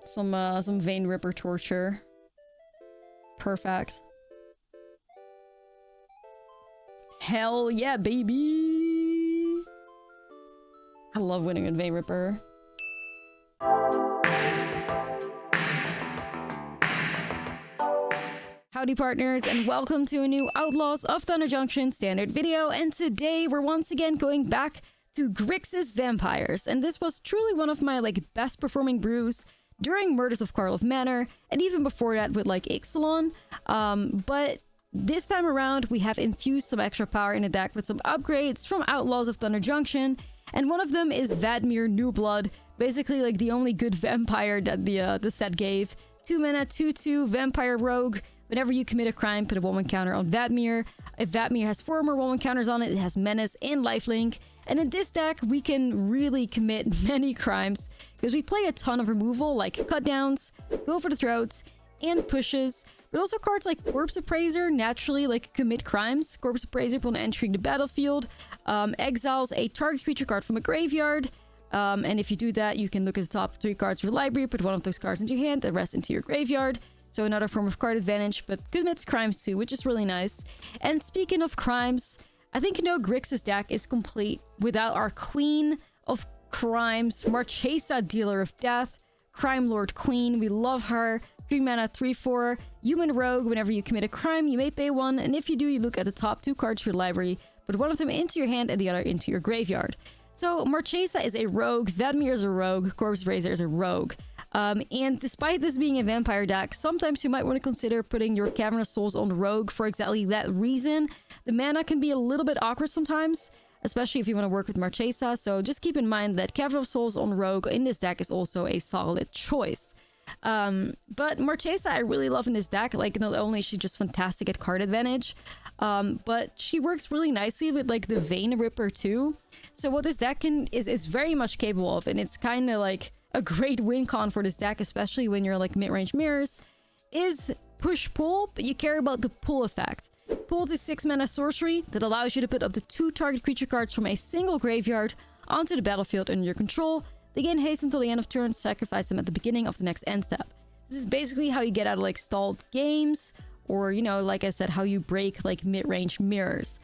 Some Vein Ripper torture. Perfect. Hell yeah, baby! I love winning with Vein Ripper. Howdy partners, and welcome to a new Outlaws of Thunder Junction standard video, and today we're once again going back to Grixis Vampires, and this was truly one of my best performing brews during Murders of Karlov Manor, and even before that with Ixalan, but this time around we have infused some extra power in the deck with some upgrades from Outlaws of Thunder Junction, and one of them is Vadmir New Blood, basically the only good vampire that the set gave. 2 mana, 2/2 Vampire Rogue. Whenever you commit a crime, put a 1/1 counter on Vadmir. If Vadmir has 4 more 1/1 counters on it, it has Menace and Lifelink. And in this deck, we can really commit many crimes because we play a ton of removal like Cutdowns, Go for the Throats, and Pushes. But also cards like Corpse Appraiser naturally commit crimes. Corpse Appraiser upon entering the battlefield exiles a target creature card from a graveyard. And if you do that, you can look at the top 3 cards of your library, put one of those cards into your hand, the rest into your graveyard. So another form of card advantage, but commits crimes too, which is really nice. And speaking of crimes, I think Grixis deck is complete without our Queen of Crimes, Marchesa, Dealer of Death, Crime Lord Queen. We love her. 3 mana, 3/4, Human Rogue. Whenever you commit a crime, you may pay 1, and if you do, you look at the top 2 cards of your library, put one of them into your hand and the other into your graveyard. So Marchesa is a rogue, Vadmir is a rogue, Corpse Appraiser is a rogue. And despite this being a vampire deck, sometimes you might want to consider putting your Cavern of Souls on rogue for exactly that reason. The mana can be a little bit awkward sometimes, especially if you want to work with Marchesa, so just keep in mind that Cavern of Souls on rogue in this deck is also a solid choice. But Marchesa I really love in this deck. Not only is she just fantastic at card advantage, but she works really nicely with the Vein Ripper too. So what this deck is very much capable of, and it's kind of a great win con for this deck, especially when you're mid-range mirrors, is push-pull, but you care about the pull effect. Pull is a 6 mana sorcery that allows you to put up to 2 target creature cards from a single graveyard onto the battlefield under your control. They gain haste until the end of turn, sacrifice them at the beginning of the next end step. This is basically how you get out of stalled games, or like I said, how you break mid-range mirrors.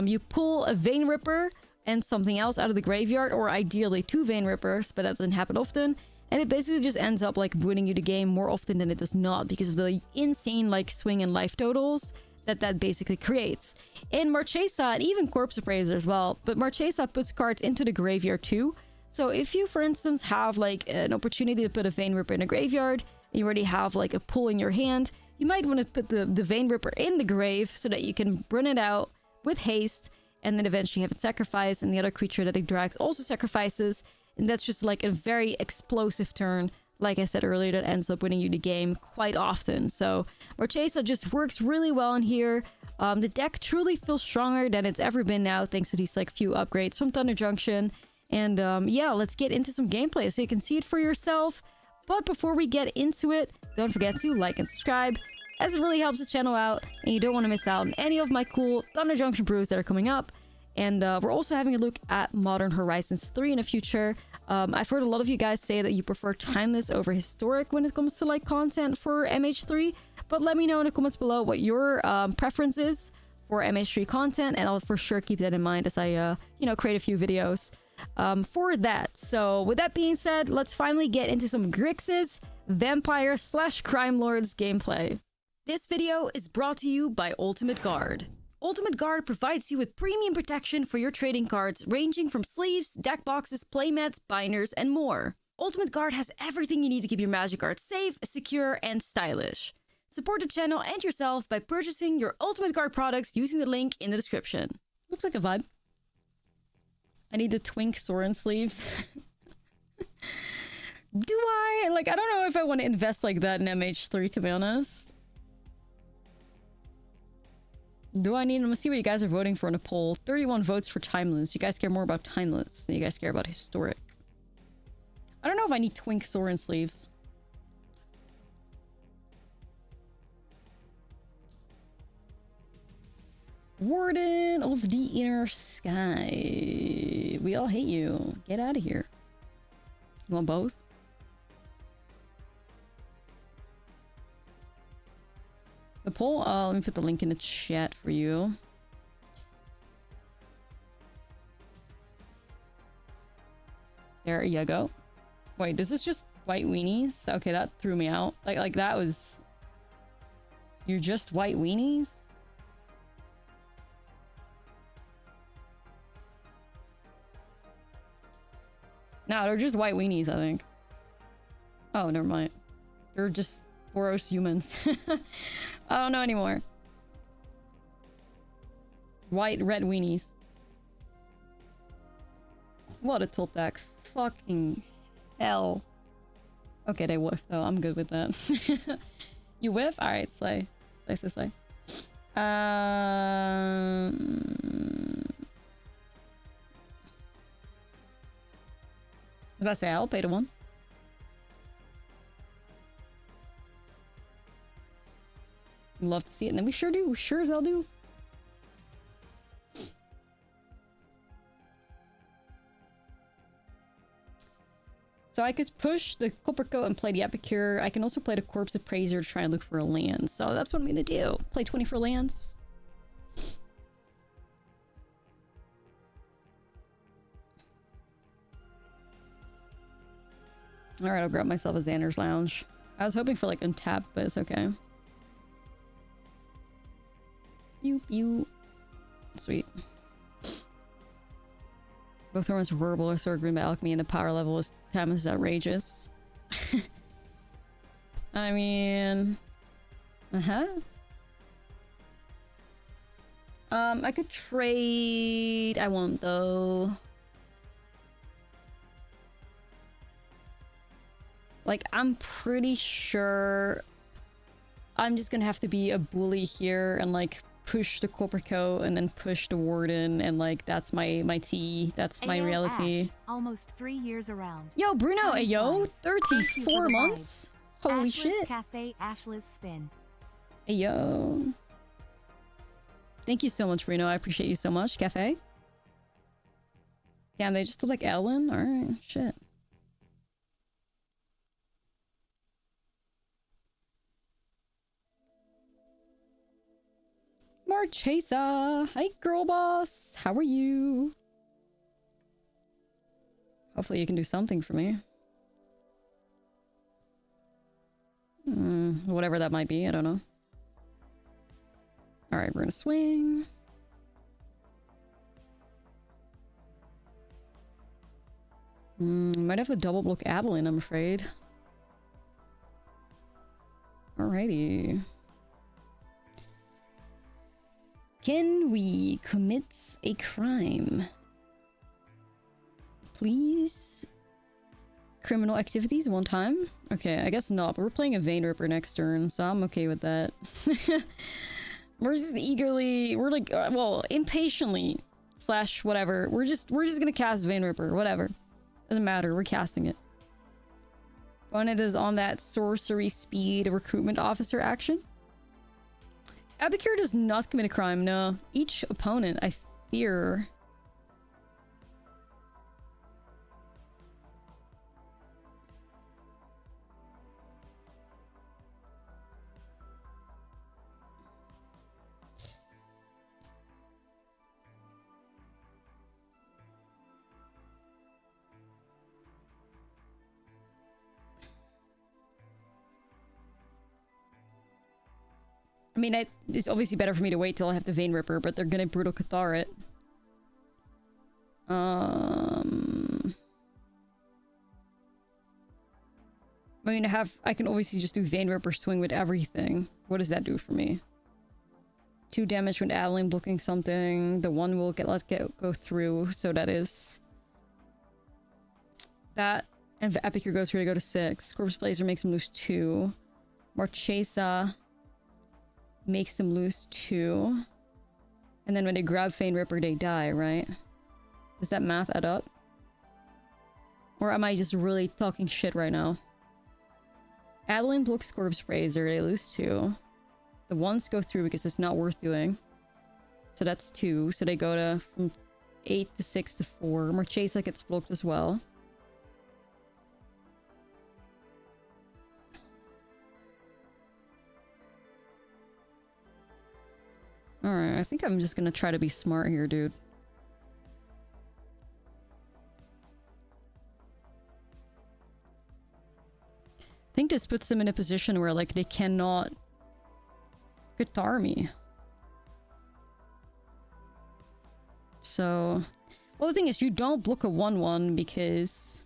You pull a Vein Ripper and something else out of the graveyard, or ideally 2 Vein Rippers, but that doesn't happen often, and it basically just ends up winning you the game more often than it does not because of the insane swing and life totals that basically creates. In Marchesa, and even Corpse Appraiser as well, but Marchesa puts cards into the graveyard too. So if you, for instance, have an opportunity to put a Vein Ripper in a graveyard, and you already have a pull in your hand, you might want to put the Vein Ripper in the grave so that you can burn it out with haste, and then eventually have it sacrificed, and the other creature that it drags also sacrifices, and that's just a very explosive turn, like I said earlier, that ends up winning you the game quite often. So Marchesa just works really well in here. The deck truly feels stronger than it's ever been now, thanks to these few upgrades from Thunder Junction. And yeah, let's get into some gameplay so you can see it for yourself. But before we get into it, don't forget to like and subscribe, as it really helps the channel out, and you don't want to miss out on any of my cool Thunder Junction brews that are coming up. And we're also having a look at Modern Horizons 3 in the future. I've heard a lot of you guys say that you prefer Timeless over Historic when it comes to content for MH3, but let me know in the comments below what your preference is for MH3 content, and I'll for sure keep that in mind as I create a few videos for that. So with that being said, let's finally get into some Grixis Vampire / Crime Lords gameplay. This video is brought to you by Ultimate Guard. Ultimate Guard provides you with premium protection for your trading cards, ranging from sleeves, deck boxes, playmats, binders, and more. Ultimate Guard has everything you need to keep your magic cards safe, secure, and stylish. Support the channel and yourself by purchasing your Ultimate Guard products using the link in the description. Looks like a vibe. I need the Twink Soren sleeves. Do I? I don't know if I want to invest like that in MH3, to be honest. Do I need... I'm gonna see what you guys are voting for in a poll. 31 votes for Timeless. You guys care more about Timeless than you guys care about Historic. I don't know if I need Twink Soren sleeves. Warden of the Inner Sky. We all hate you. Get out of here. You want both? The poll, let me put the link in the chat for you. There you go. Wait, is this just white weenies? Okay, that threw me out. Like that was... You're just white weenies? No, they're just white weenies, I think. Oh, never mind. They're just Boros humans. I don't know anymore. White, red weenies. What a tilt deck. Fucking hell. Okay, they whiffed though. I'm good with that. You whiff? Alright, slay. Slay. I was about to say, I'll pay to one. Love to see it, and then we sure do. Sure as hell do. So I could push the Culprico and play the Epicure. I can also play the Corpse Appraiser to try and look for a land. So that's what I'm gonna do. Play 24 lands. Alright, I'll grab myself a Xander's Lounge. I was hoping for like untap, but it's okay. Pew. Sweet. Both are verbal or sword green by alchemy, and the power level is 10 is outrageous. I mean... I could trade... I won't though. Like, I'm pretty sure I'm just gonna have to be a bully here and like push the Culprico and then push the Warden, and like that's my tea. That's my reality. Ash, almost 3 years around. Yo, Bruno, ayo, 34 months? Holy shit. Cafe Ashlizzlle spin. Ayo. Thank you so much, Bruno. I appreciate you so much, Cafe. Damn, they just look like Ellen? Alright, shit. Marchesa! Hi, girl boss! How are you? Hopefully you can do something for me. Whatever that might be, I don't know. Alright, we're gonna swing. Might have to double block Adeline, I'm afraid. Alrighty. Can we commit a crime? Please? Criminal activities one time? Okay, I guess not, but we're playing a Vein Ripper next turn, so I'm okay with that. We're just eagerly, we're like, well, impatiently, slash whatever. We're just gonna cast Vein Ripper, whatever. Doesn't matter, we're casting it. Opponent is on that sorcery speed recruitment officer action. Epicure does not commit a crime, no. Each opponent, I fear... I mean, it's obviously better for me to wait till I have the Vein Ripper, but they're gonna Brutal Cathar it. I mean, I can obviously just do Vein Ripper swing with everything. What does that do for me? 2 damage when Adeline blocking something. The 1 will go through, so that is... That, and if Epicure goes through to go to 6. Corpse Blazer makes him lose 2. Marchesa makes them lose 2. And then when they grab Vein Ripper, they die, right? Does that math add up? Or am I just really talking shit right now? Adeline blocks Corpse Blazer, they lose 2. The 1s go through because it's not worth doing. So that's 2. So they go to from 8 to 6 to 4. Marchesa gets blocked as well. Alright, I think I'm just gonna try to be smart here, dude. I think this puts them in a position where, like, they cannot guitar me. So... Well, the thing is, you don't block a 1-1 because...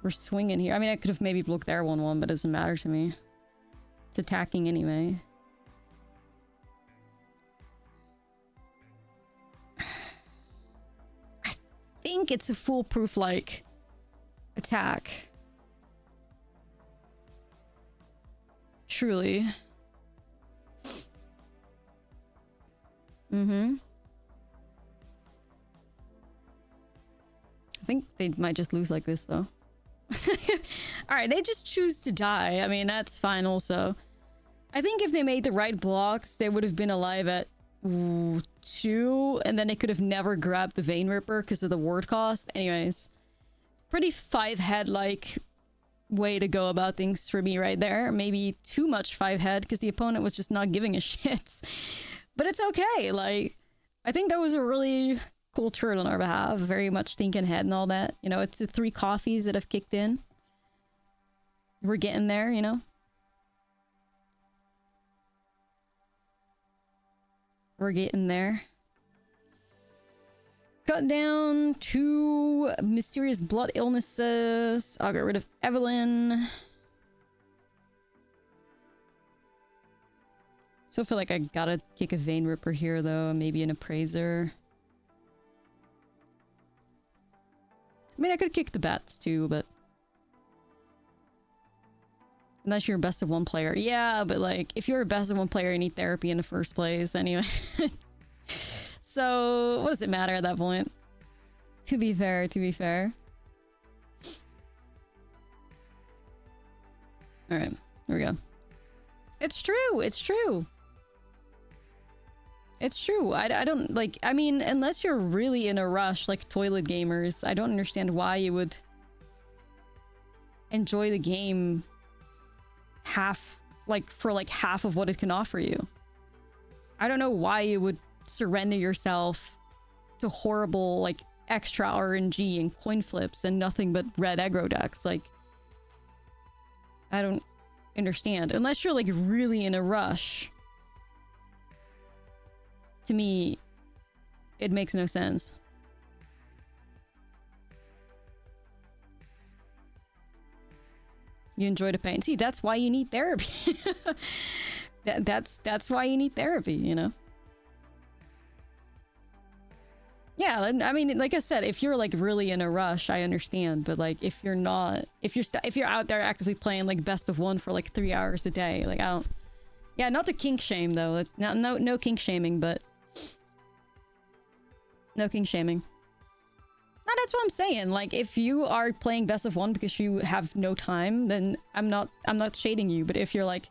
we're swinging here. I mean, I could have maybe blocked their 1-1, but it doesn't matter to me. It's attacking anyway. I think it's a foolproof, like, attack. Truly. Mm-hmm. I think they might just lose like this, though. Alright, they just choose to die. I mean, that's fine also. I think if they made the right blocks, they would have been alive at 2, and then they could have never grabbed the Vein Ripper because of the ward cost. Anyways, pretty 5-head-like way to go about things for me right there. Maybe too much 5-head because the opponent was just not giving a shit. But it's okay. Like, I think that was a really cool turn on our behalf. Very much thinking ahead and all that. You know, it's the 3 coffees that have kicked in. We're getting there, you know? We're getting there. Cut down 2 mysterious blood illnesses. I'll get rid of Evelyn. Still feel like I gotta kick a Vein Ripper here, though. Maybe an Appraiser. I mean, I could kick the bats, too, but... unless you're a best of 1 player. Yeah, but, like, if you're a best of 1 player, you need therapy in the first place, anyway. So, what does it matter at that point? To be fair, to be fair. Alright, here we go. It's true, it's true. It's true. I don't, like, I mean, unless you're really in a rush, like toilet gamers, I don't understand why you would enjoy the game half, like, for like half of what it can offer you. I don't know why you would surrender yourself to horrible, like, extra RNG and coin flips and nothing but red aggro decks. Like, I don't understand. Unless you're, like, really in a rush. To me, it makes no sense. You enjoy the pain. See, that's why you need therapy. That's why you need therapy, you know? Yeah, I mean, like I said, if you're like really in a rush, I understand. But like, if you're not, if you're out there actively playing like best of 1 for like 3 hours a day, like I don't. Yeah, not to kink shame though. No kink shaming, but no kink shaming. No, that's what I'm saying. Like, if you are playing best of 1 because you have no time, then I'm not shading you. But if you're like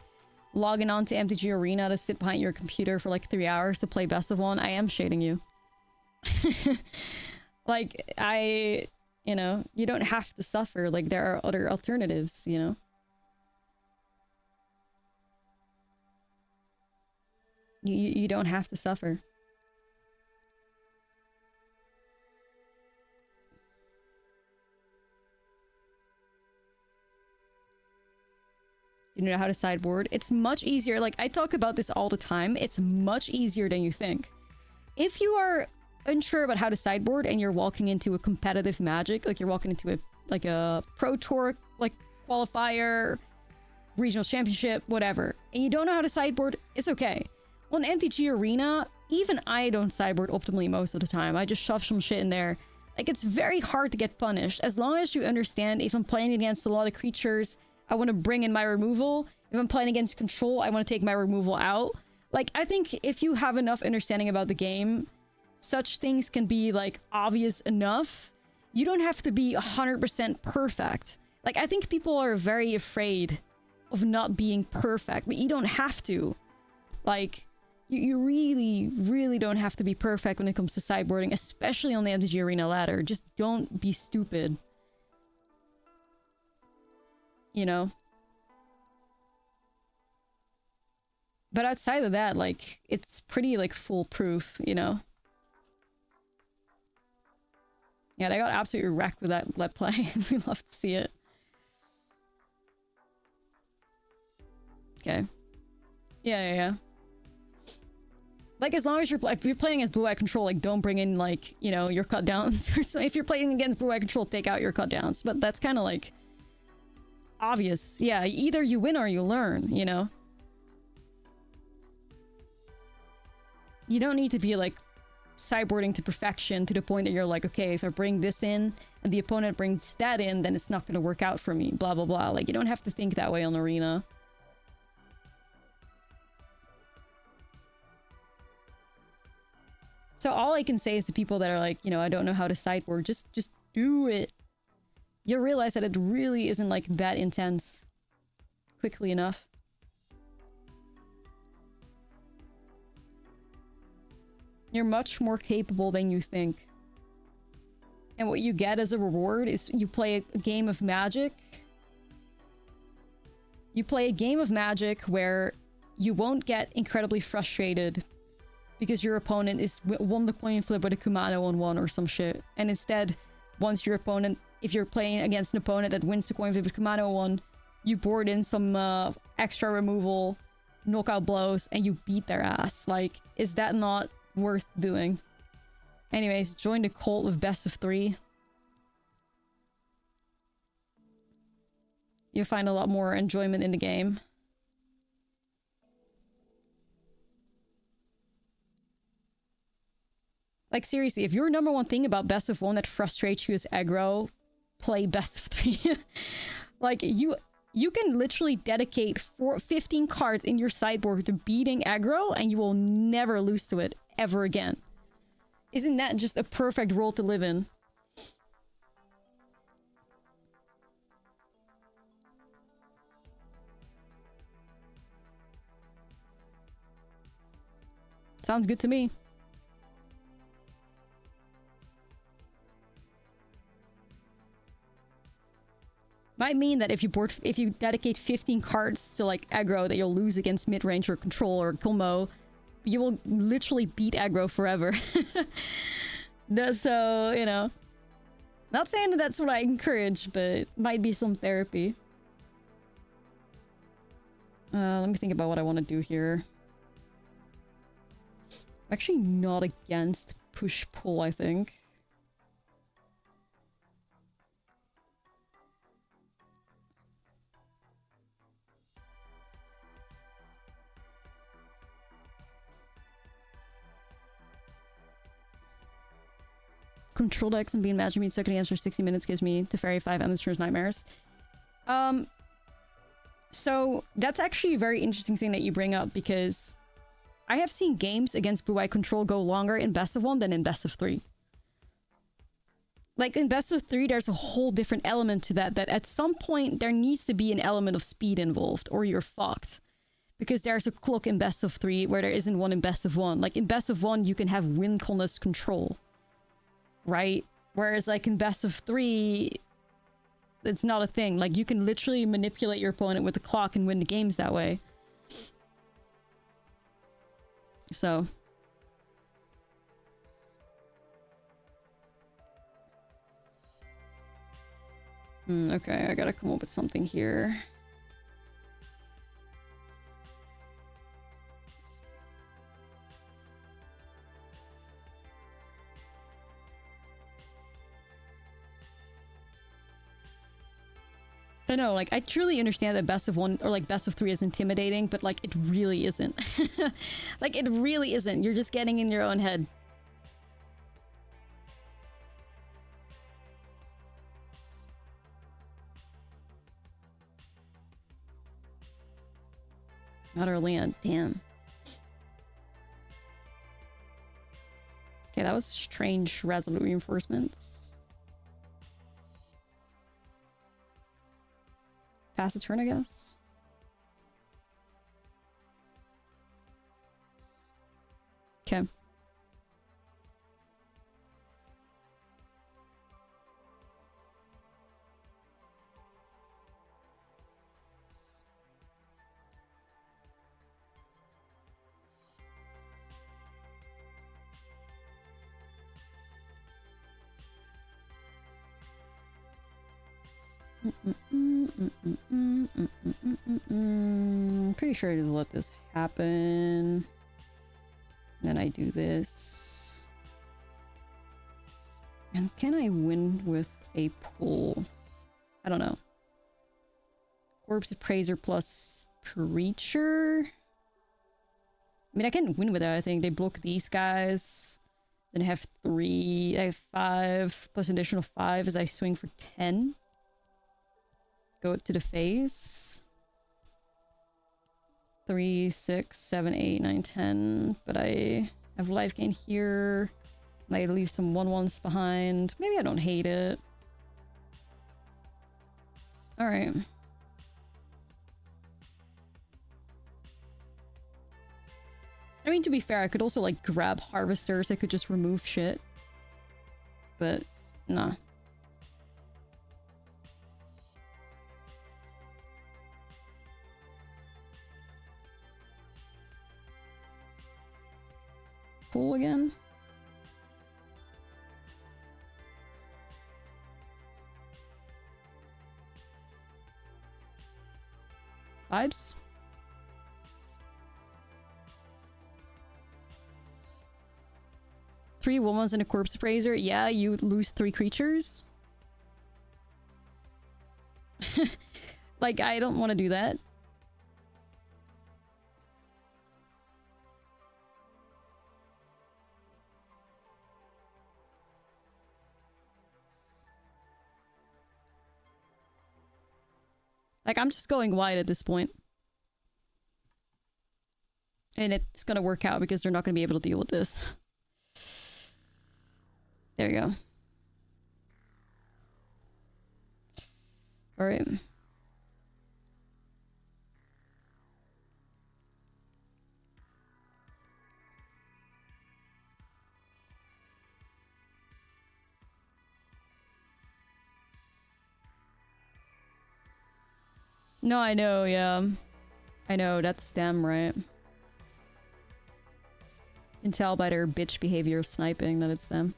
logging on to MTG Arena to sit behind your computer for like 3 hours to play best of 1, I am shading you. Like, you know, you don't have to suffer. Like, there are other alternatives, you know? You don't have to suffer. You know how to sideboard. It's much easier. Like, I talk about this all the time. It's much easier than you think. If you are unsure about how to sideboard and you're walking into a competitive Magic, like you're walking into a Pro Tour like qualifier, regional championship, whatever, and you don't know how to sideboard, it's okay. On MTG Arena, even I don't sideboard optimally most of the time. I just shove some shit in there. Like, it's very hard to get punished as long as you understand if I'm playing against a lot of creatures, I want to bring in my removal. If I'm playing against control, I want to take my removal out. Like, I think if you have enough understanding about the game, such things can be, like, obvious enough. You don't have to be 100% perfect. Like, I think people are very afraid of not being perfect, but you don't have to. Like, you really, really don't have to be perfect when it comes to sideboarding, especially on the MTG Arena ladder. Just don't be stupid. You know? But outside of that, like, it's pretty, like, foolproof, you know? Yeah, they got absolutely wrecked with that play. We love to see it. Okay. Yeah. Like, as long as if you're playing as blue-eye control, like, don't bring in, like, you know, your cut downs. So if you're playing against blue-eye control, take out your cut downs. But that's kind of, like, obvious. Yeah, either you win or you learn, you know? You don't need to be, like, sideboarding to perfection to the point that you're like, okay, if I bring this in and the opponent brings that in, then it's not going to work out for me, blah, blah, blah. Like, you don't have to think that way on Arena. So all I can say is to people that are like, you know, I don't know how to sideboard, just do it. You'll realize that it really isn't, like, that intense quickly enough. You're much more capable than you think. And what you get as a reward is you play a game of Magic. You play a game of Magic where you won't get incredibly frustrated because your opponent won the coin flip with a Kumano on 1 or some shit. And instead, once your opponent, if you're playing against an opponent that wins the coin flip with Kumano on 1, you board in some extra removal, knockout blows, and you beat their ass. Like, is that not worth doing? Anyways, join the cult of best of 3. You'll find a lot more enjoyment in the game. Like, seriously, if your number one thing about best of 1 that frustrates you is aggro, play best of 3. Like, you can literally dedicate 15 cards in your sideboard to beating aggro, and you will never lose to it ever again. Isn't that just a perfect world to live in? Sounds good to me. Might mean that if you dedicate 15 cards to, like, aggro that you'll lose against mid-range or control or combo, you will literally beat aggro forever. So, you know. Not saying that that's what I encourage, but it might be some therapy. Let me think about what I want to do here. I'm actually not against push-pull, I think. Control decks and being magic being stuck against for 60 minutes gives me the Fairy 5 and this turns nightmares. So that's actually a very interesting thing that you bring up, because I have seen games against blue-eye control go longer in best of 1 than in best of 3. Like, in best of 3, there's a whole different element to that at some point there needs to be an element of speed involved, or you're fucked. Because there's a clock in best of 3 where there isn't one in best of 1. Like, in best of 1, you can have win-conless control. Right? Whereas, like, in best of 3, it's not a thing. Like, you can literally manipulate your opponent with the clock and win the games that way. So. Okay, I gotta come up with something here. I know, like, I truly understand that best of 1 or, like, best of 3 is intimidating, but, like, it really isn't. Like, it really isn't. You're just getting in your own head. Not our land. Damn. Okay, that was strange resolute reinforcements. Pass a turn, I guess. Okay. Pretty sure I just let this happen. Then I do this. And can I win with a pull? I don't know. Corpse Appraiser plus Preacher? I mean, I can win with that, I think. They block these guys. Then I have 3. I have 5 plus an additional 5 as I swing for 10. Go to the face. 3, 6, 7, 8, 9, 10. But I have life gain here. And I leave some 1/1s behind. Maybe I don't hate it. Alright. I mean, to be fair, I could also, like, grab Harvesters. I could just remove shit. But, nah. Pool again? Vibes? Three 1/1s and a Corpse Appraiser. Yeah, you lose 3 creatures. Like, I don't want to do that. Like, I'm just going wide at this point. And it's gonna work out because they're not gonna be able to deal with this. There you go. Alright. No, I know, yeah. I know, that's them, right? You can tell by their bitch behavior of sniping that it's them.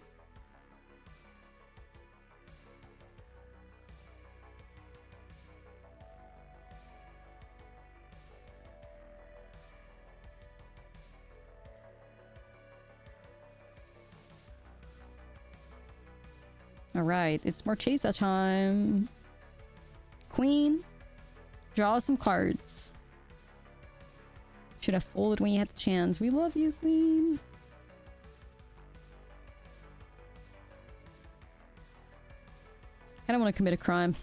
Alright, it's Marchesa time. Queen. Draw some cards. Should have folded when you had the chance. We love you, Queen. I don't want to commit a crime.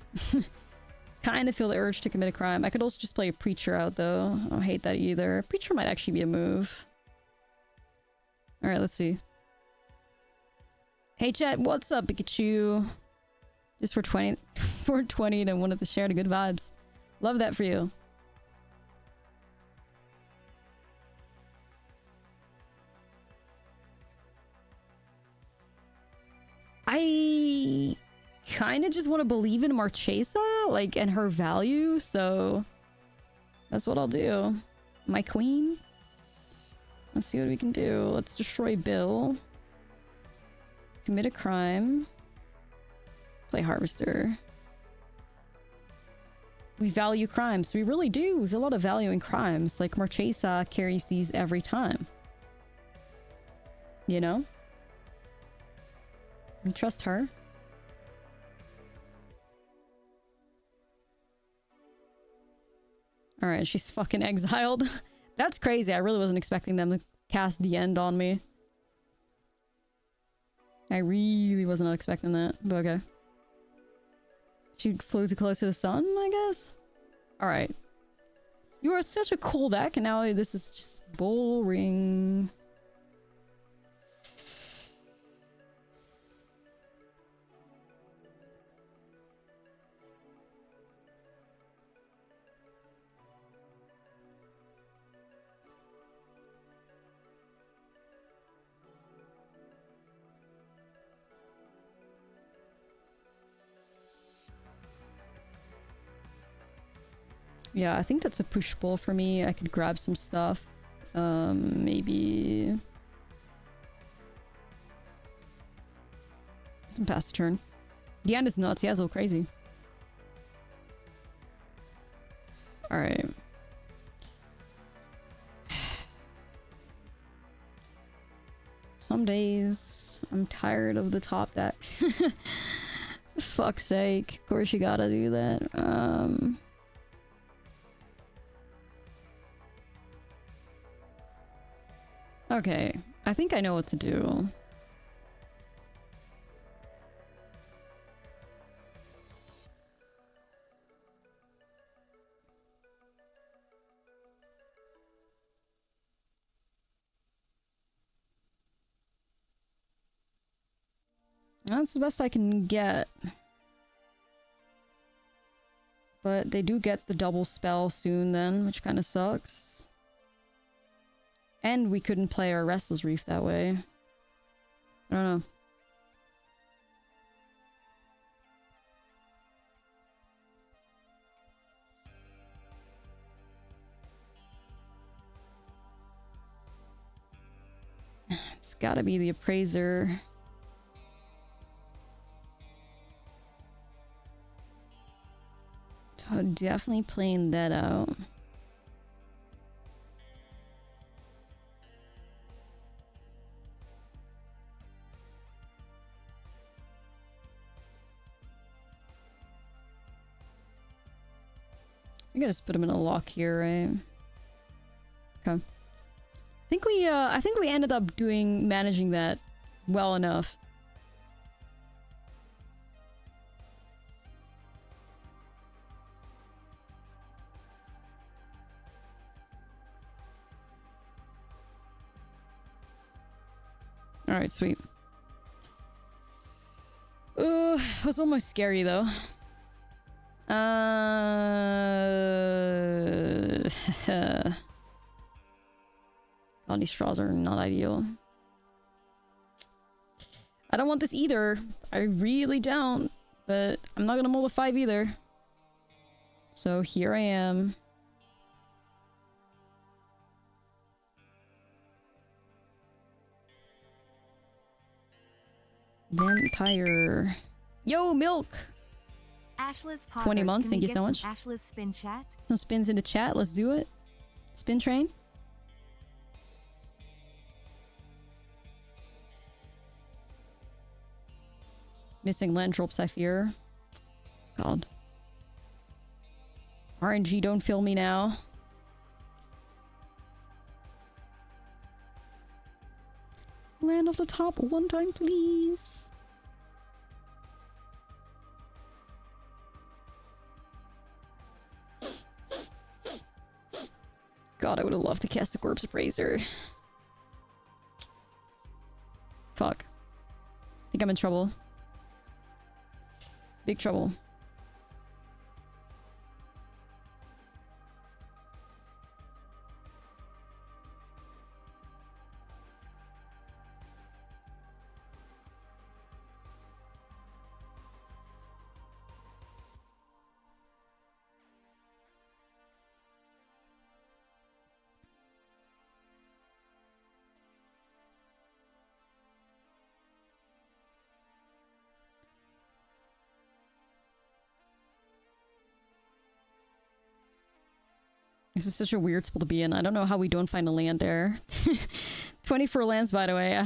Kind of feel the urge to commit a crime. I could also just play a Preacher out, though. I don't hate that either. Preacher might actually be a move. Alright, let's see. Hey chat, what's up, Pikachu? Just for 20 and wanted to share the good vibes. Love that for you. I kind of just want to believe in Marchesa, like, and her value, so that's what I'll do. My queen. Let's see what we can do. Let's destroy Bill. Commit a crime. Play Harvester. We value crimes. We really do. There's a lot of value in crimes. Like, Marchesa carries these every time. You know? We trust her. Alright, she's fucking exiled. That's crazy. I really wasn't expecting them to cast the end on me. I really was not expecting that, but okay. She flew too close to the sun, I guess? Alright. You are such a cool deck, and now this is just boring. Yeah, I think that's a push pull for me. I could grab some stuff. Maybe... pass the turn. The end is nuts. Yeah, it's all crazy. Alright. Some days I'm tired of the top decks. For fuck's sake. Of course you gotta do that. Okay. I think I know what to do. That's the best I can get. But they do get the double spell soon then, which kind of sucks. And we couldn't play our Restless Reef that way. I don't know. It's gotta be the Appraiser. So definitely playing that out. I gotta just put him in a lock here, right? Okay. I think we ended up managing that well enough. Alright, sweet. It was almost scary though. God, these straws are not ideal. I don't want this either. I really don't. But I'm not gonna mull the 5 either. So here I am. Vampire. Yo, milk! Ashlizzlle 20 months, thank you so much. Ashlizzlle spin chat. Some spins in the chat, let's do it. Spin train. Missing land drops, I fear. God. RNG, don't fill me now. Land off the top one time, please. God, I would have loved to cast the Corpse Appraiser. Fuck. I think I'm in trouble. Big trouble. This is such a weird spot to be in. I don't know how we don't find a land there. 24 lands, by the way.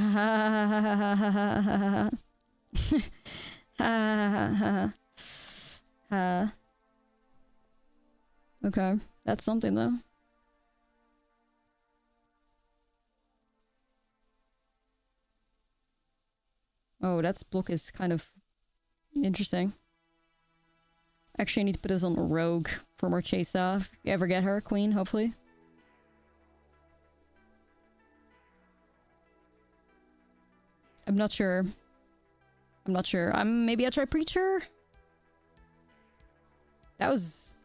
Okay, that's something though. Oh, that's block is kind of interesting. Actually, I need to put this on the rogue for Marchesa. If you ever get her, queen, hopefully. I'm not sure. I'm not sure. Maybe I try Preacher? That was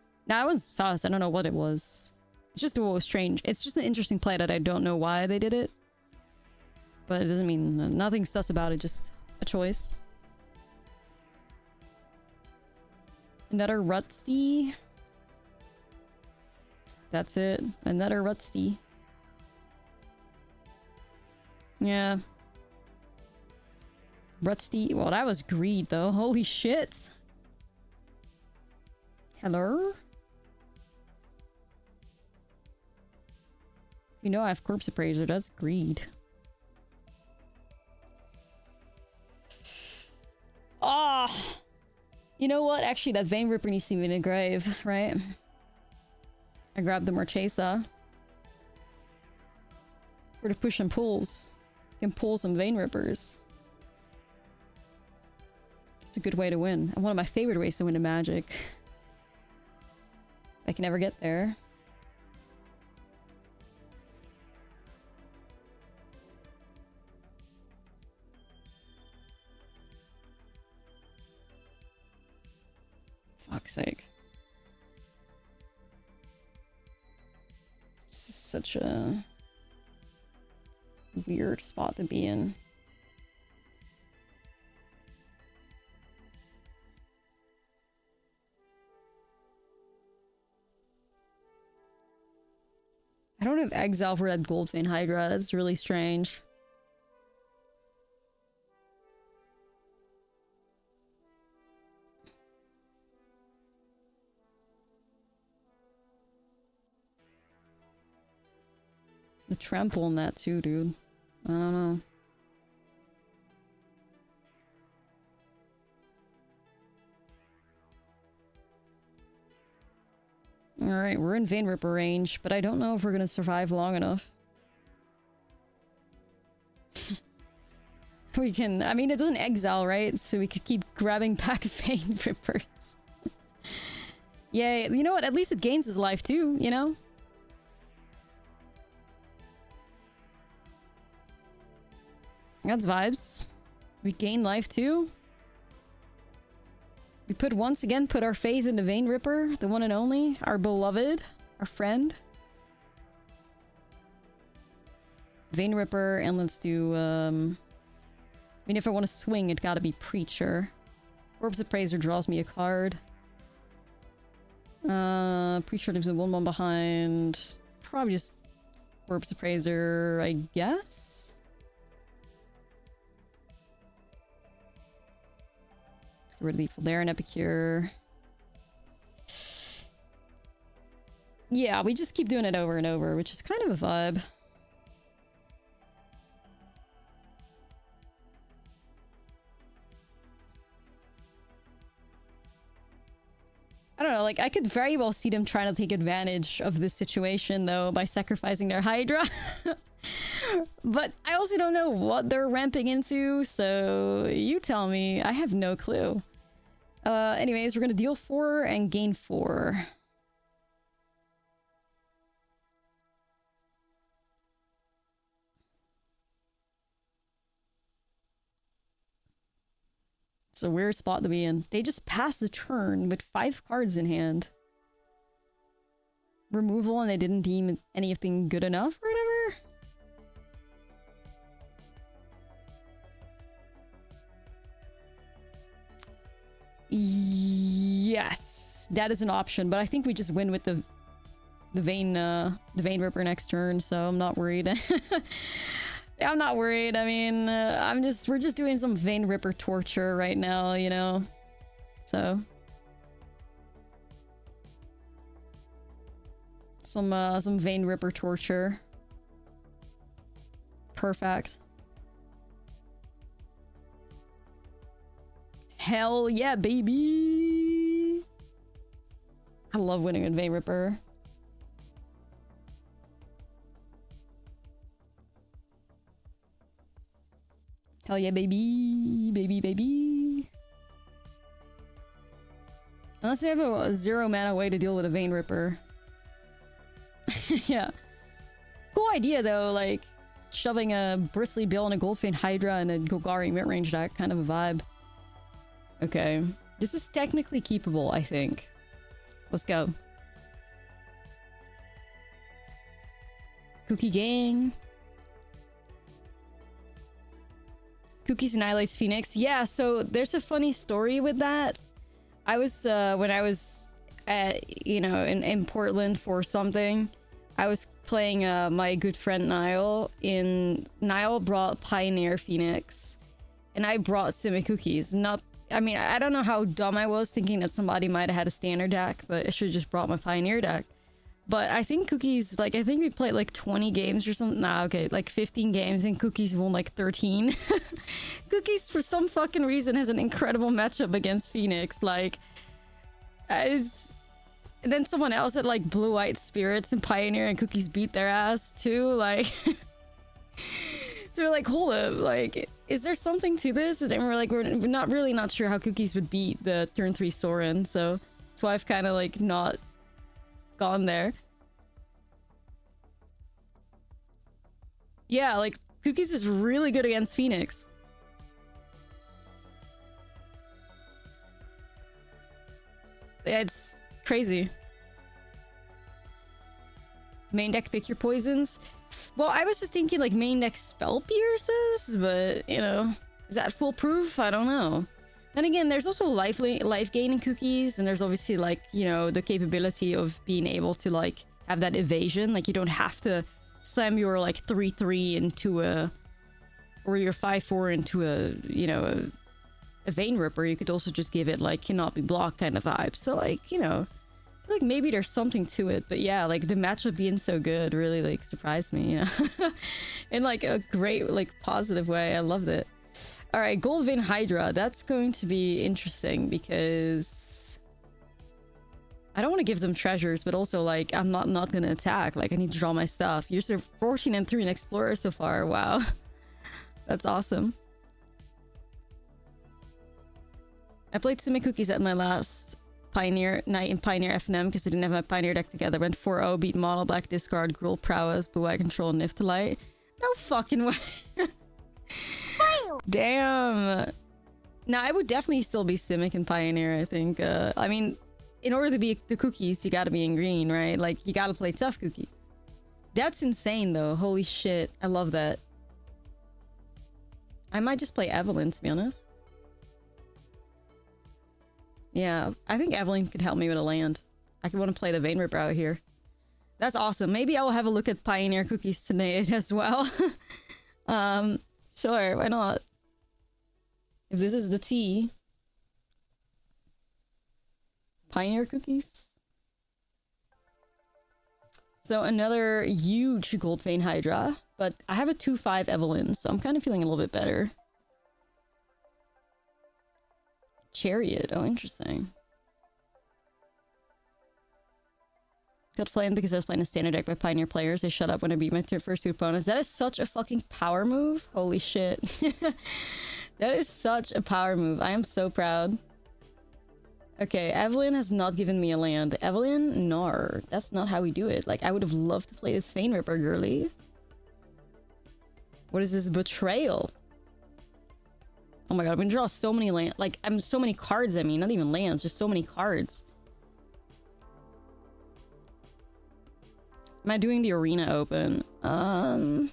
sus. I don't know what it was. It's just strange. It's just an interesting play that I don't know why they did it. But it doesn't mean nothing sus about it, just a choice. Another Rutsty. That's it. Another Rutsty. Yeah. Rutsty. Well, that was greed, though. Holy shit. Hello? You know I have Corpse Appraiser, that's greed. Ah! Oh, you know what? Actually, that Vein Ripper needs to be in a grave, right? I grabbed the Marchesa. For the push and pulls. You can pull some Vein Rippers. It's a good way to win. And one of my favorite ways to win in Magic. I can never get there. Fuck's sake. This is such a weird spot to be in. I don't have Exile for that Goldvein Hydra. That's really strange. The trample in that too, dude. I don't know. Alright, we're in Vein Ripper range, but I don't know if we're gonna survive long enough. We can... I mean, it doesn't exile, right? So we could keep grabbing back Vein Rippers. Yeah, you know what? At least it gains his life too, you know? That's vibes. We gain life too. We once again put our faith in the Vein Ripper, the one and only, our beloved, our friend. Vein Ripper, and let's do, I mean, if I want to swing, it gotta be Preacher. Corpse Appraiser draws me a card. Preacher leaves a 1/1 behind. Probably just Corpse Appraiser, I guess? Get rid of Lethal there and Epicure. Yeah, we just keep doing it over and over, which is kind of a vibe. I don't know, like, I could very well see them trying to take advantage of this situation, though, by sacrificing their Hydra. But I also don't know what they're ramping into, so you tell me. I have no clue. Anyways, we're gonna deal 4 and gain 4. It's a weird spot to be in. They just passed the turn with 5 cards in hand. Removal, and they didn't deem anything good enough or whatever? Yes, that is an option, but I think we just win with the Vein Ripper next turn, so I'm not worried. I'm not worried. I mean, we're just doing some Vein Ripper torture right now, you know? So. Some Vein Ripper torture. Perfect. Hell yeah, baby! I love winning with Vein Ripper. Hell yeah, baby! Baby, baby! Unless they have a 0 mana way to deal with a Vein Ripper. Yeah. Cool idea, though, like, shoving a Bristly Bill and a Goldvein Hydra and a Golgari mid-range deck, kind of a vibe. Okay. This is technically keepable, I think. Let's go. Cookie Gang. Cookies annihilates Phoenix. Yeah, so there's a funny story with that. I was, when I was at, you know, in Portland for something, I was playing my good friend Niall. Niall brought Pioneer Phoenix, and I brought Simic Cookies. I mean, I don't know how dumb I was thinking that somebody might have had a standard deck, but I should have just brought my Pioneer deck. But I think Cookies, like, I think we played like 20 games or something. Nah, okay, like 15 games, and Cookies won like 13. Cookies, for some fucking reason, has an incredible matchup against Phoenix. Like, it's... And then someone else had like Blue-White Spirits and Pioneer, and Cookies beat their ass too. Like, so we're like, hold up, like, is there something to this? But then we're like, we're not sure how Cookies would beat the turn 3 Sorin. So that's why I've kind of like not gone there. Yeah, like Cookies is really good against Phoenix. Yeah, it's crazy. Main deck, pick your poisons. Well, I was just thinking like main deck Spell Pierces, but you know, is that foolproof? I don't know. Then again, there's also life gain in Cookies, and there's obviously like, you know, the capability of being able to like have that evasion. Like you don't have to slam your like 3/3 into a, or your 5/4 into a, you know, a Vein Ripper. You could also just give it like cannot be blocked kind of vibe. So like, you know, I feel like maybe there's something to it. But yeah, like the matchup being so good really like surprised me, you know? In like a great like positive way. I loved it. All right, Gold Vein Hydra. That's going to be interesting because I don't want to give them treasures, but also like I'm not gonna attack. Like I need to draw my stuff. You're 14 and 3 in Explorer so far. Wow, that's awesome. I played Simic Cookies at my last Pioneer night in Pioneer FNM because I didn't have my Pioneer deck together. Went 4-0, beat Mono Black, Discard, Gruul, Prowess, Blue-Eye Control, Niftalite. No fucking way. Damn. Now I would definitely still be Simic and Pioneer, I think. I mean, in order to be the Cookies, you gotta be in green, right? Like, you gotta play tough Cookie. That's insane, though. Holy shit. I love that. I might just play Evelyn, to be honest. Yeah, I think Evelyn could help me with a land. I could want to play the Vein Ripper out here. That's awesome. Maybe I'll have a look at Pioneer Cookies tonight as well. Sure, why not? If this is the tea. Pioneer Cookies. So another huge Gold Vein Hydra. But I have a 2/5 Evelyn, so I'm kind of feeling a little bit better. Chariot. Oh, interesting. Got flamed because I was playing a standard deck by Pioneer players. They shut up when I beat my first two opponents. That is such a fucking power move. Holy shit. That is such a power move. I am so proud. Okay, Evelyn has not given me a land. Evelyn? No. That's not how we do it. Like, I would have loved to play this Vein Ripper, girly. What is this? Betrayal. Oh my god, I'm gonna draw so many land. Like, I'm so many cards, I mean. Not even lands, just so many cards. Am I doing the arena open? I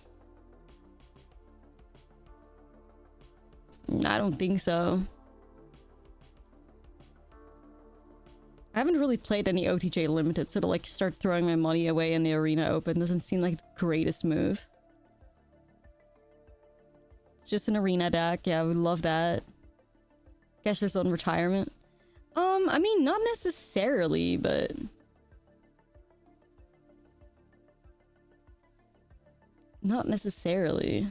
don't think so. I haven't really played any OTJ Limited, so to like start throwing my money away in the arena open doesn't seem like the greatest move. It's just an arena deck. Yeah, I would love that. Cash this on retirement. I mean, not necessarily, but... Not necessarily.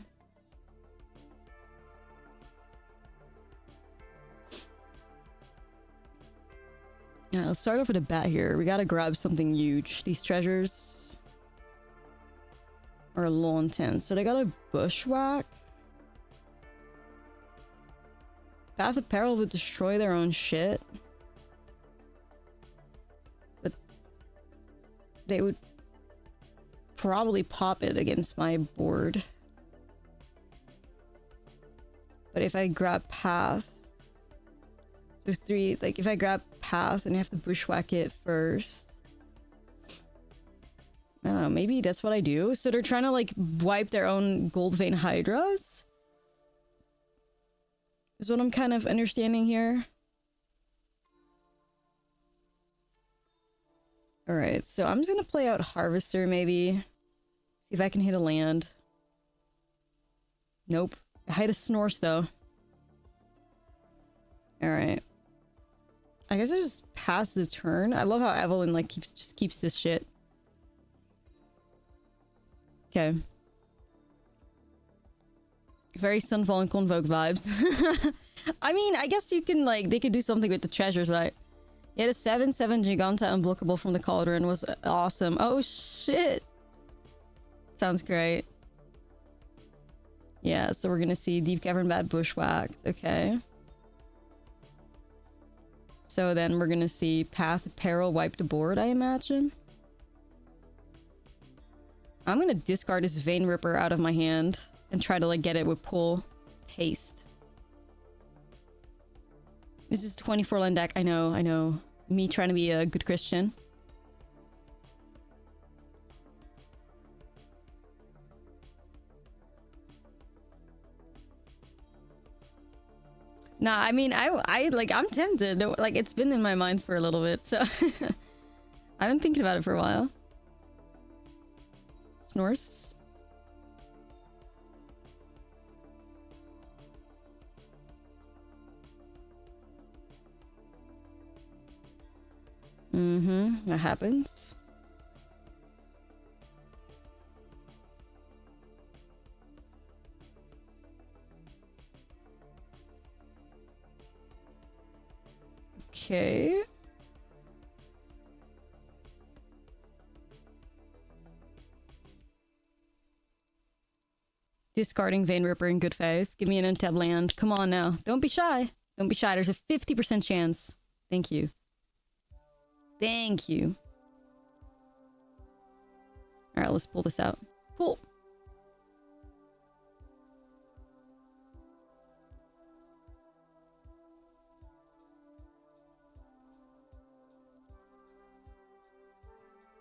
Yeah, let's start off with a bat here. We gotta grab something huge. These treasures are low intense, so they got a bushwhack. Path of Peril would destroy their own shit. But they would probably pop it against my board. But if I grab Path... There's three... Like, if I grab Path and I have to bushwhack it first... I don't know, maybe that's what I do? So they're trying to, like, wipe their own Gold Vein Hydras? Is what I'm kind of understanding here. Alright, so I'm just gonna play out Harvester, maybe. See if I can hit a land. Nope. I hit a Snorse, though. Alright. I guess I just pass the turn. I love how Evelyn, like, just keeps this shit. Okay. Very Sunfall and Convoke vibes. I mean, I guess you can, like, they could do something with the treasures, right? Yeah, the 7/7 Giganta unblockable from the Cauldron was awesome. Oh, shit. Sounds great. Yeah, so we're gonna see Deep Cavern Bad Bushwhacked. Okay. So then we're gonna see Path of Peril wipe the board, I imagine. I'm gonna discard this Vein Ripper out of my hand and try to, like, get it with pull haste. This is 24 land deck. I know. Me trying to be a good Christian. Nah, I mean, I'm tempted. Like, it's been in my mind for a little bit, so... I've been thinking about it for a while. Snores. That happens. Okay. Discarding Vein Ripper in good faith. Give me an untapped land. Come on now. Don't be shy. Don't be shy. There's a 50% chance. Thank you. Thank you. Alright, let's pull this out. Pull!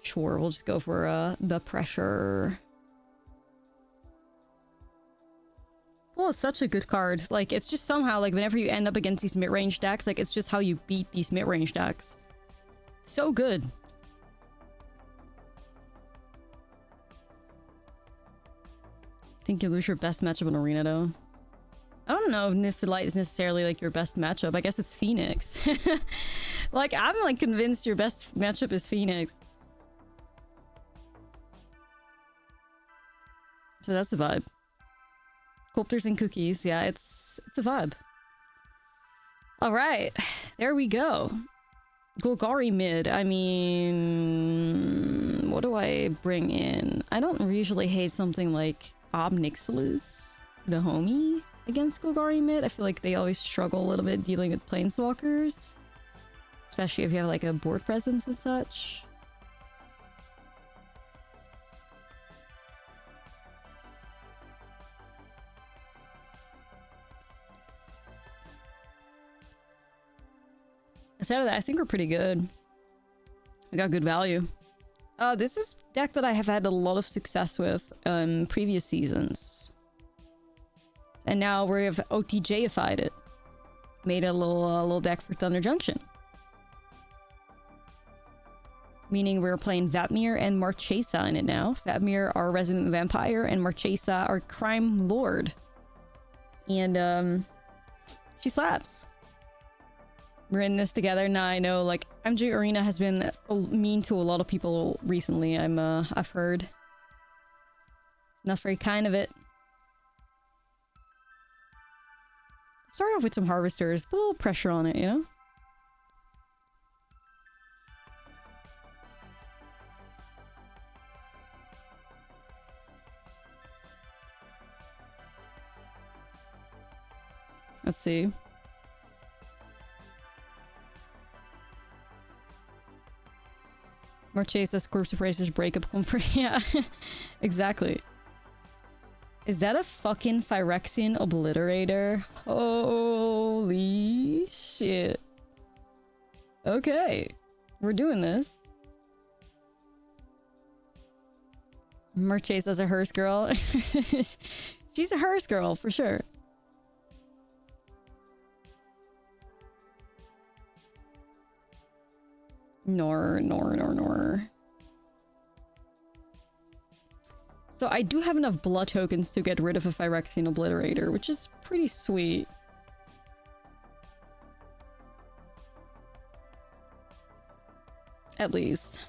Sure, we'll just go for the pressure. Well, it's such a good card. Like, it's just somehow, like, whenever you end up against these mid-range decks, like, it's just how you beat these mid-range decks. So good. I think you lose your best matchup in Arena, though. I don't know if Nifty Light is necessarily, like, your best matchup. I guess it's Phoenix. Like, I'm, like, convinced your best matchup is Phoenix. So that's a vibe. Sculptors and cookies. Yeah, it's a vibe. Alright. There we go. Golgari mid. I mean... What do I bring in? I don't usually hate something like Obnixilis, the homie, against Golgari mid. I feel like they always struggle a little bit dealing with Planeswalkers. Especially if you have, like, a board presence and such. Instead of that, I think we're pretty good. We got good value. This is a deck that I have had a lot of success with previous seasons. And now we have OTJ-ified it. Made a little deck for Thunder Junction. Meaning we're playing Vadmir and Marchesa in it now. Vadmir, our resident vampire, and Marchesa, our crime lord. And she slaps. We're in this together. Now I know, like, MTG Arena has been mean to a lot of people recently. I've heard. It's not very kind of it. Start off with some harvesters, put a little pressure on it, you know? Let's see. Marchesa's Corpse of Racers breakup comfort. Yeah, exactly. Is that a fucking Phyrexian Obliterator? Holy shit. Okay. We're doing this. Marchesa's a hearse girl. She's a hearse girl, for sure. Nor. So I do have enough blood tokens to get rid of a Phyrexian Obliterator, which is pretty sweet. At least.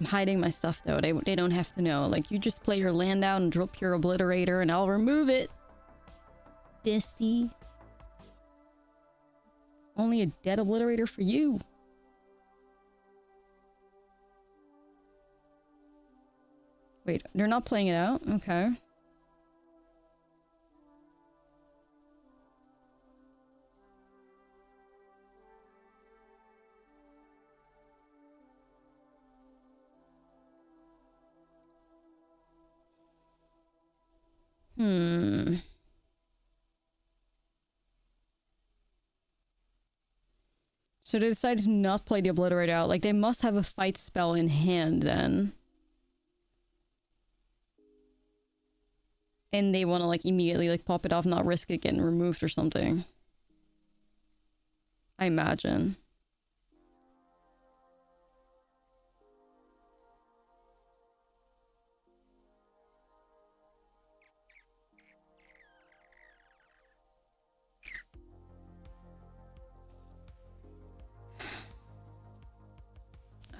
I'm hiding my stuff though. They don't have to know. Like, you just play your land out and drop your obliterator and I'll remove it. Bestie. Only a dead obliterator for you. Wait, they're not playing it out? Okay. So they decided to not play the Obliterate out. Like, they must have a fight spell in hand, then. And they want to, like, immediately, like, pop it off, not risk it getting removed or something. I imagine.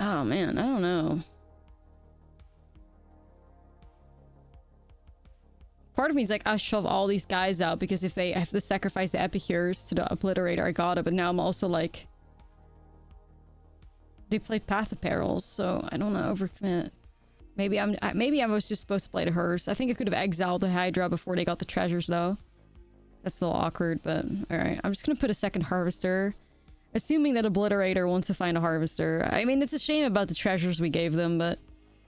Oh man, I don't know. Part of me is like, I shove all these guys out because if they have to sacrifice the Epicures to the Obliterator, I got it. But now I'm also like, they played Path of Perils, so I don't know, overcommit. Maybe I was just supposed to play the Hearse. I think I could have exiled the Hydra before they got the treasures though. That's a little awkward, but alright. I'm just gonna put a second Harvester. Assuming that Obliterator wants to find a Harvester. I mean, it's a shame about the treasures we gave them, but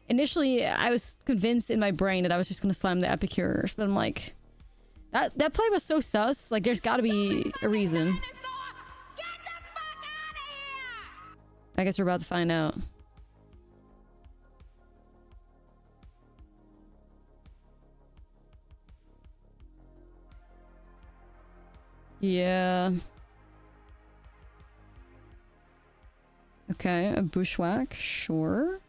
initially I was convinced in my brain that I was just gonna slam the Epicures, but I'm like, that play was so sus. Like, there's gotta be a reason. I guess we're about to find out. Yeah. Okay, a Bushwhack, sure.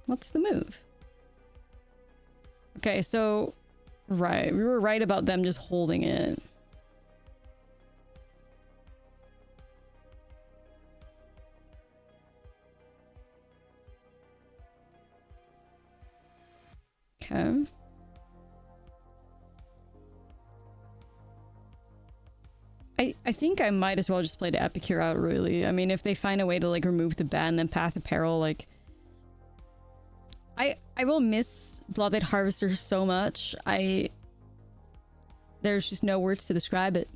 What's the move? Okay, so... Right, we were right about them just holding it. Okay. I think I might as well just play the Epicure out, really. I mean, if they find a way to, like, remove the ban, then Path of Peril, like... I will miss Blooded Harvester so much. There's just no words to describe it.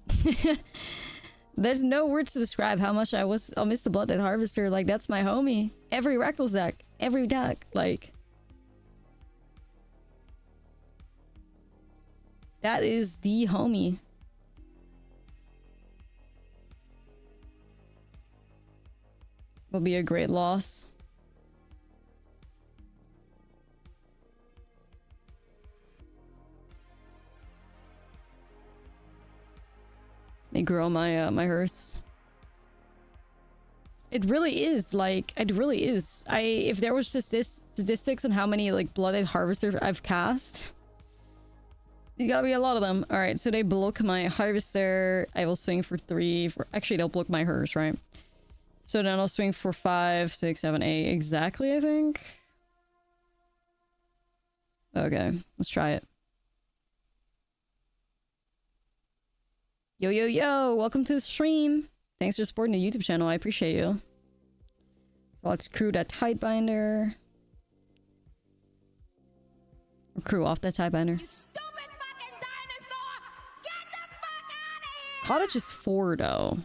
There's no words to describe how much I'll miss the Blooded Harvester. Like, that's my homie. Every Reckless deck. Every deck. Like... That is the homie. Will be a great loss. They grow my my hearse. It really is, like, it really is. If there was statistics on how many, like, Blooded Harvesters I've cast, you gotta be a lot of them. Alright, so they block my Harvester. I will swing for 3. Actually, they'll block my hearse, right? So then I'll swing for 5, 6, 7, 8 exactly, I think. Okay, let's try it. Yo, yo, yo! Welcome to the stream! Thanks for supporting the YouTube channel, I appreciate you. So let's crew that Tidebinder. Or crew off that Tidebinder. You stupid fucking dinosaur! Get the fuck out of here! Cottage is 4, though.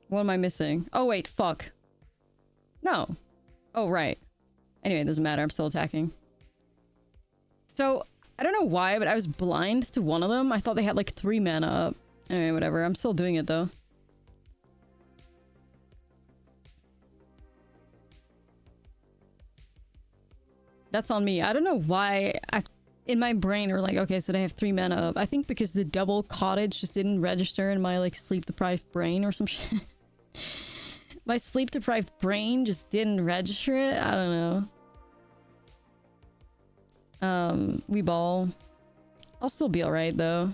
What am I missing? Oh, wait, fuck. No. Oh, right. Anyway, it doesn't matter, I'm still attacking. So... I don't know why, but I was blind to one of them. I thought they had like 3 mana up. Anyway, whatever. I'm still doing it though. That's on me. I don't know why in my brain we're like, okay, so they have 3 mana up. I think because the double cottage just didn't register in my like sleep deprived brain or some shit. My sleep deprived brain just didn't register it. I don't know. We ball. I'll still be alright though.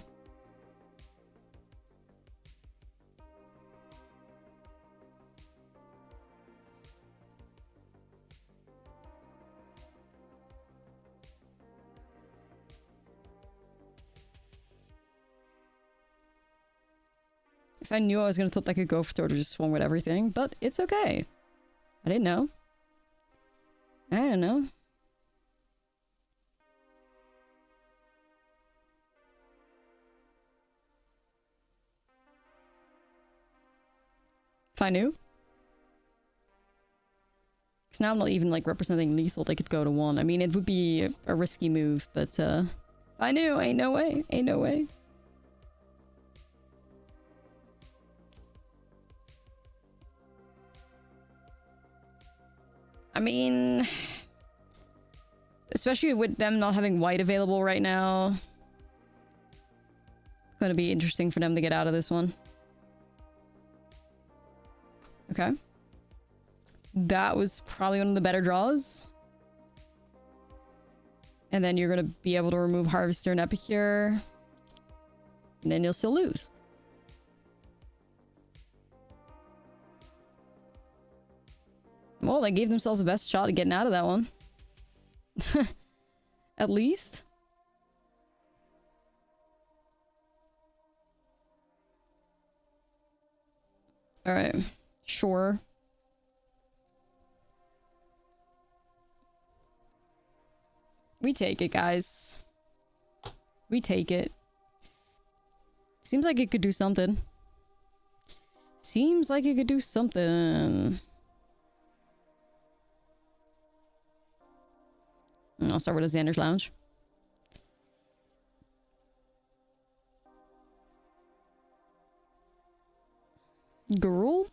If I knew I was gonna tilt, I could go for it or just swung with everything, but it's okay. I didn't know. I don't know. If I knew. Because now I'm not even like representing lethal, they could go to 1. I mean, it would be a risky move, but if I knew, ain't no way. Ain't no way. I mean, especially with them not having white available right now, it's going to be interesting for them to get out of this one. Okay. That was probably one of the better draws. And then you're going to be able to remove Harvester and Epicure. And then you'll still lose. Well, they gave themselves the best shot at getting out of that one. At least. Alright. Sure. We take it, guys. We take it. Seems like it could do something. Seems like it could do something. I'll start with a Xander's Lounge. Girl?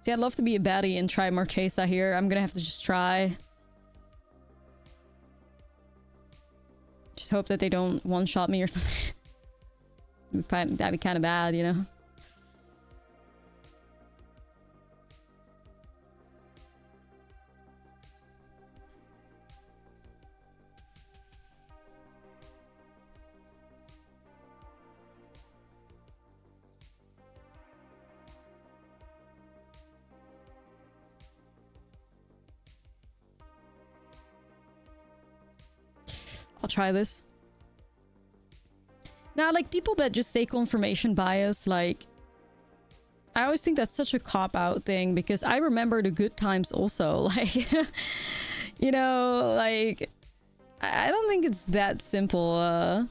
See, I'd love to be a baddie and try Marchesa here. I'm gonna have to just try. Just hope that they don't one-shot me or something. That'd be kind of bad, you know? I'll try this. Now, like, people that just say confirmation bias, like, I always think that's such a cop-out thing, because I remember the good times also. Like, you know, like, I don't think it's that simple.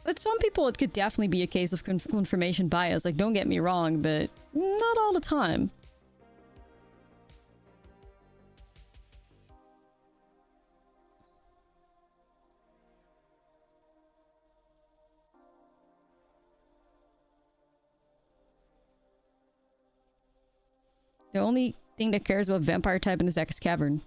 But some people, it could definitely be a case of confirmation bias. Like, don't get me wrong, but not all the time. The only thing that cares about vampire type in this deck is Cavern.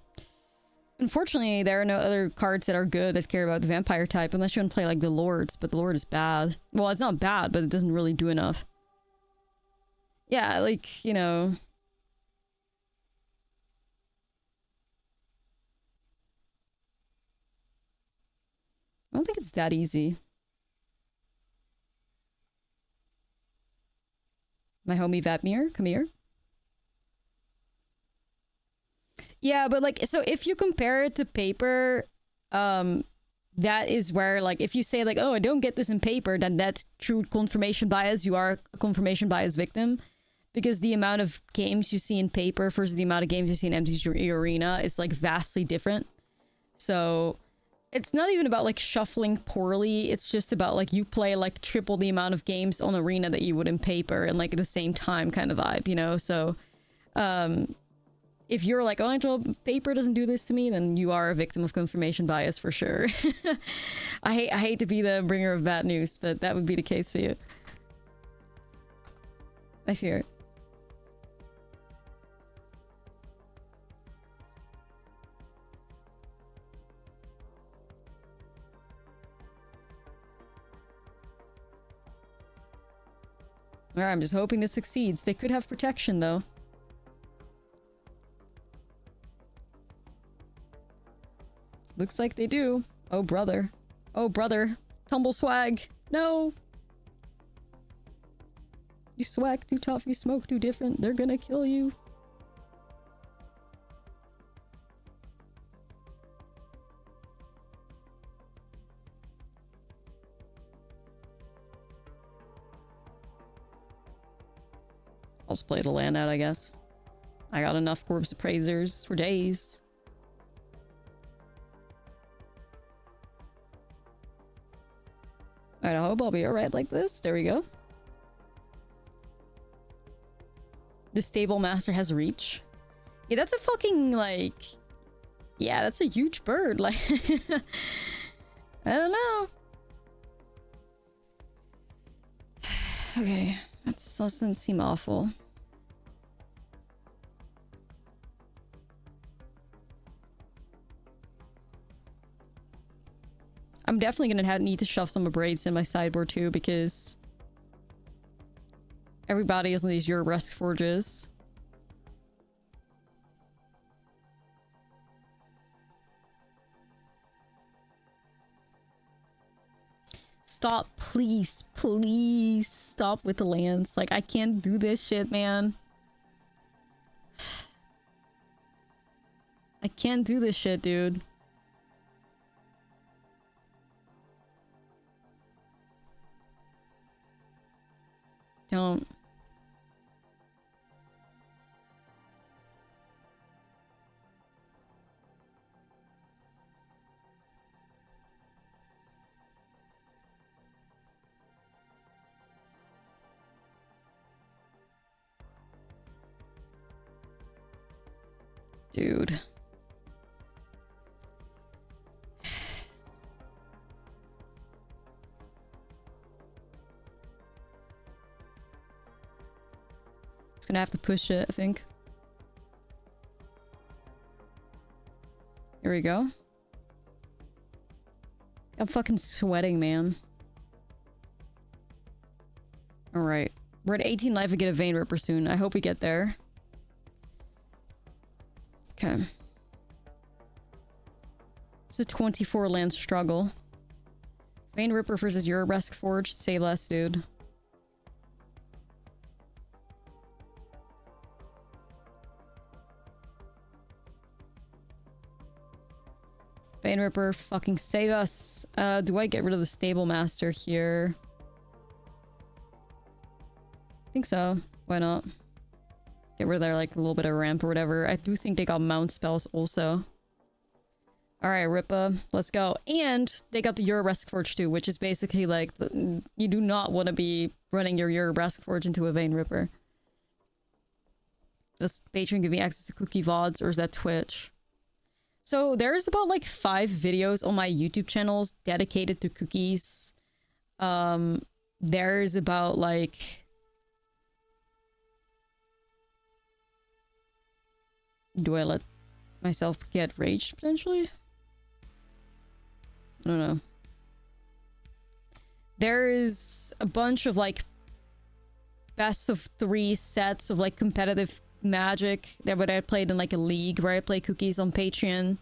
Unfortunately, there are no other cards that are good that care about the vampire type, unless you want to play like the Lords, but the Lord is bad. Well, it's not bad, but it doesn't really do enough. Yeah, like, you know... I don't think it's that easy. My homie Vadmir, come here. Yeah, but like, so if you compare it to paper, that is where, like, if you say like, oh, I don't get this in paper, then that's true confirmation bias. You are a confirmation bias victim, because the amount of games you see in paper versus the amount of games you see in MTG Arena is like vastly different. So it's not even about like shuffling poorly. It's just about like you play like triple the amount of games on Arena that you would in paper, and like at the same time kind of vibe, you know? So, if you're like, oh, Angel, paper doesn't do this to me, then you are a victim of confirmation bias for sure. I hate to be the bringer of bad news, but that would be the case for you. I fear it. Alright, I'm just hoping this succeeds. They could have protection, though. Looks like they do. Oh, brother. Oh, brother. Tumble swag. No! You swag too tough, you smoke too different. They're gonna kill you. I'll just play the land out, I guess. I got enough corpse appraisers for days. Alright, I hope I'll be alright like this. There we go. The stable master has reach. Yeah, that's a fucking, like... Yeah, that's a huge bird. Like... I don't know. Okay. That doesn't seem awful. I'm definitely gonna need to shove some braids in my sideboard too, because everybody is on these Eurorusk forges. Stop, please, please stop with the lands. Like, I can't do this shit, man. I can't do this shit, dude. Don't. Dude. It's gonna have to push it, I think. Here we go. I'm fucking sweating, man. Alright. We're at 18 life and get a Vein Ripper soon. I hope we get there. Okay. It's a 24 land struggle. Vein Ripper versus Eurorusk Forge. Say less, dude. Vein Ripper, fucking save us. Do I get rid of the Stable Master here? I think so. Why not? Get rid of their, like, a little bit of ramp or whatever. I do think they got mount spells also. Alright, Rippa. Let's go. And they got the Eurorusk Forge too, which is basically like... you do not want to be running your Eurorusk Forge into a Vein Ripper. Does Patreon give me access to cookie VODs, or is that Twitch? So there's about like 5 videos on my YouTube channels dedicated to cookies. There's about like... Do I let myself get raged, potentially? I don't know. There is a bunch of, like, best of 3 sets of, like, competitive Magic that I played in, like, a league where I play cookies on Patreon.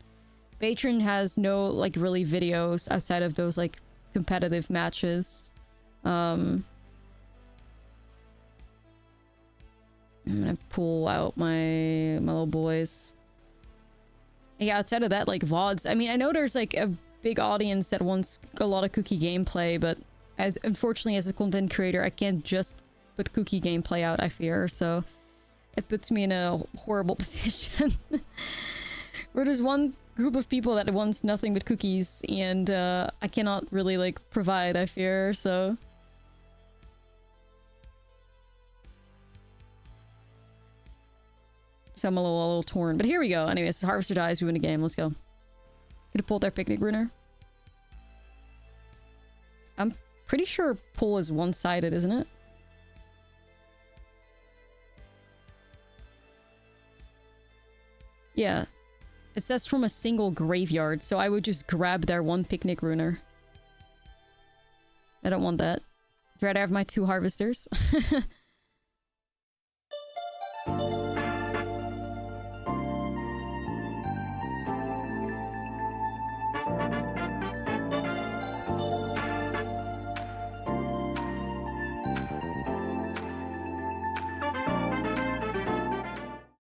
Patreon has no, like, really videos outside of those, like, competitive matches. I'm gonna pull out my little boys. Yeah, outside of that, like, VODs. I mean, I know there's, like, a big audience that wants a lot of cookie gameplay, but unfortunately, as a content creator, I can't just put cookie gameplay out, I fear, so it puts me in a horrible position. Where there's one group of people that wants nothing but cookies, and I cannot really, like, provide, I fear, so... So I'm a little torn. But here we go. Anyways, Harvester dies, we win the game. Let's go. Could have pulled their Picnic Ruiner. I'm pretty sure pull is one-sided, isn't it? Yeah. It says from a single graveyard, so I would just grab their one Picnic Ruiner. I don't want that. I'd rather have my 2 Harvesters.